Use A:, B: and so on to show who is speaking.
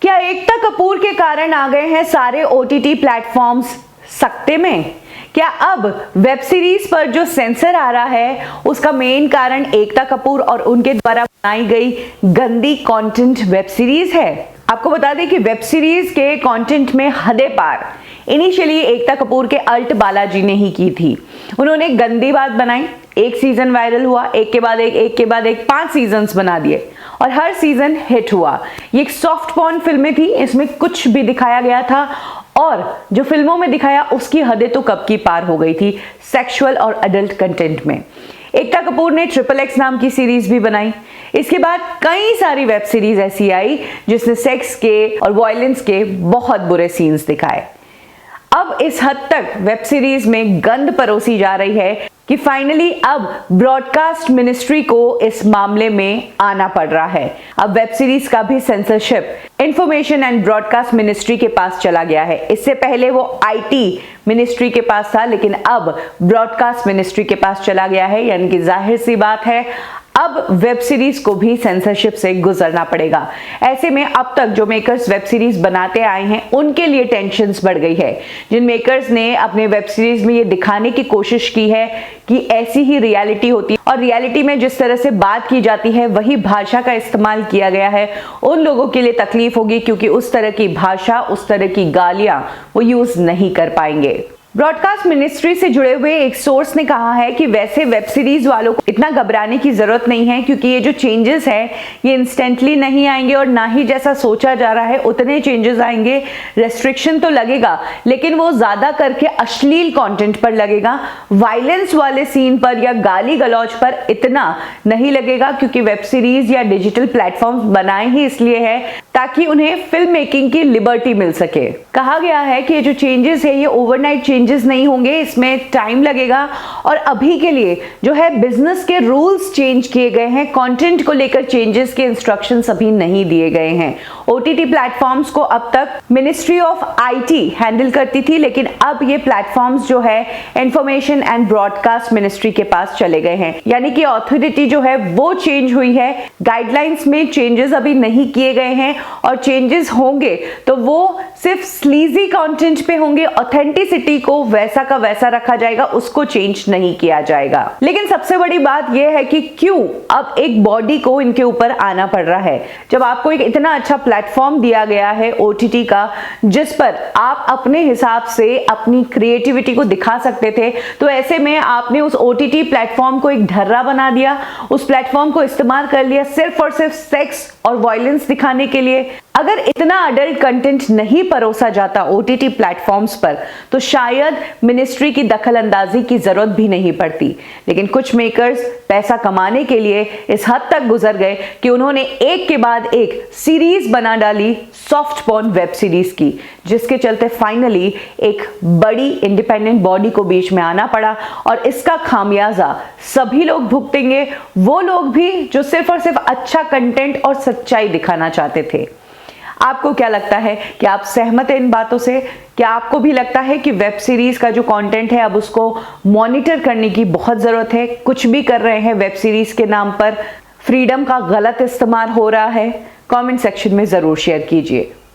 A: क्या एकता कपूर के कारण आ गए हैं सारे OTT प्लेटफॉर्म्स सकते में? क्या अब वेब सीरीज पर जो सेंसर आ रहा है उसका मेन कारण एकता कपूर और उनके द्वारा बनाई गई गंदी कंटेंट वेब सीरीज है? आपको बता दें कि वेब सीरीज के कंटेंट में हदें पार इनिशियली एकता कपूर के अल्ट बालाजी ने ही की थी। उन्होंने गंदी बात बनाई, एक सीजन वायरल हुआ, एक के बाद एक 5 सीजन्स बना दिए और हर सीजन हिट हुआ। ये एक सॉफ्ट पॉर्न फिल्में थी, इसमें कुछ भी दिखाया गया था और जो फिल्मों में दिखाया उसकी हदें तो कब की पार हो गई थी सेक्सुअल और अडल्ट कंटेंट में। एकता कपूर ने XXX नाम की सीरीज भी बनाई। इसके बाद कई सारी वेब सीरीज ऐसी आई जिसने सेक्स के और वायलेंस के बहुत बुरे सीन्स दिखाए। अब इस हद तक वेब सीरीज में गंद परोसी जा रही है कि फाइनली अब ब्रॉडकास्ट मिनिस्ट्री को इस मामले में आना पड़ रहा है। अब वेब सीरीज का भी censorship information and broadcast ministry के पास चला गया है। इससे पहले वो IT मिनिस्ट्री के पास था, लेकिन अब ब्रॉडकास्ट मिनिस्ट्री के पास चला गया है। यानी कि जाहिर सी बात है अब वेब सीरीज को भी सेंसरशिप से गुजरना पड़ेगा। ऐसे में अब तक जो मेकर्स वेब सीरीज बनाते आए हैं उनके लिए टेंशन्स बढ़ गई है। जिन मेकर्स ने अपने वेब सीरीज में ये दिखाने की कोशिश की है कि ऐसी ही रियलिटी होती है और रियलिटी में जिस तरह से बात की जाती है वही भाषा का इस्तेमाल किया गया है, उन लोगों के लिए तकलीफ होगी क्योंकि उस तरह की भाषा, उस तरह की गालियां वो यूज नहीं कर पाएंगे। ब्रॉडकास्ट मिनिस्ट्री से जुड़े हुए एक सोर्स ने कहा है कि वैसे वेब सीरीज वालों को इतना घबराने की जरूरत नहीं है क्योंकि ये जो चेंजेस है ये इंस्टेंटली नहीं आएंगे और ना ही जैसा सोचा जा रहा है उतने चेंजेस आएंगे। रेस्ट्रिक्शन तो लगेगा लेकिन वो ज्यादा करके अश्लील कंटेंट पर लगेगा, वायलेंस वाले सीन पर या गाली गलौज पर इतना नहीं लगेगा क्योंकि वेब सीरीज या डिजिटल प्लेटफॉर्म्स बनाए ही इसलिए है ताकि उन्हें फिल्म मेकिंग की लिबर्टी मिल सके। कहा गया है कि ये जो चेंजेस है ये ओवरनाइट चेंजेस नहीं होंगे, इसमें टाइम लगेगा और अभी के लिए जो है बिजनेस के रूल्स चेंज किए गए हैं, कंटेंट को लेकर चेंजेस के इंस्ट्रक्शंस अभी नहीं दिए गए हैं। OTT प्लेटफॉर्म्स को अब तक मिनिस्ट्री ऑफ IT हैंडल करती थी, लेकिन अब ये प्लेटफॉर्म्स जो है इंफॉर्मेशन एंड ब्रॉडकास्ट मिनिस्ट्री के पास चले गए हैं। यानी कि अथॉरिटी जो है वो चेंज हुई है, गाइडलाइंस में चेंजेस अभी नहीं किए गए हैं और चेंजेस होंगे तो वो सिर्फ स्लीजी कंटेंट पे होंगे, ऑथेंटिसिटी को वैसा का वैसा रखा जाएगा, उसको चेंज नहीं किया जाएगा। लेकिन सबसे बड़ी बात यह है कि क्यों अब एक बॉडी को इनके ऊपर आना पड़ रहा है जब आपको एक इतना अच्छा प्लेटफॉर्म दिया गया है OTT का जिस पर आप अपने हिसाब से अपनी क्रिएटिविटी को दिखा सकते थे। तो ऐसे में आपने उस OTT प्लेटफॉर्म को एक ढर्रा बना दिया, उस प्लेटफॉर्म को इस्तेमाल कर लिया सिर्फ और सिर्फ सेक्स और वायलेंस दिखाने के लिए। अगर इतना अडल्ट कंटेंट नहीं परोसा जाता OTT प्लेटफॉर्म्स पर तो शायद मिनिस्ट्री की दखलंदाजी की जरूरत भी नहीं पड़ती। लेकिन कुछ मेकर्स पैसा कमाने के लिए इस हद तक गुजर गए कि उन्होंने एक के बाद एक सीरीज बना डाली सॉफ्ट पॉर्न वेब सीरीज की, जिसके चलते फाइनली एक बड़ी इंडिपेंडेंट बॉडी को बीच में आना पड़ा और इसका खामियाजा सभी लोग भुगतेंगे, वो लोग भी जो सिर्फ और सिर्फ अच्छा कंटेंट और सच्चाई दिखाना चाहते थे। आपको क्या लगता है कि आप सहमत हैं इन बातों से? क्या आपको भी लगता है कि वेब सीरीज का जो कंटेंट है अब उसको मॉनिटर करने की बहुत जरूरत है? कुछ भी कर रहे हैं वेब सीरीज के नाम पर, फ्रीडम का गलत इस्तेमाल हो रहा है? कमेंट सेक्शन में जरूर शेयर कीजिए।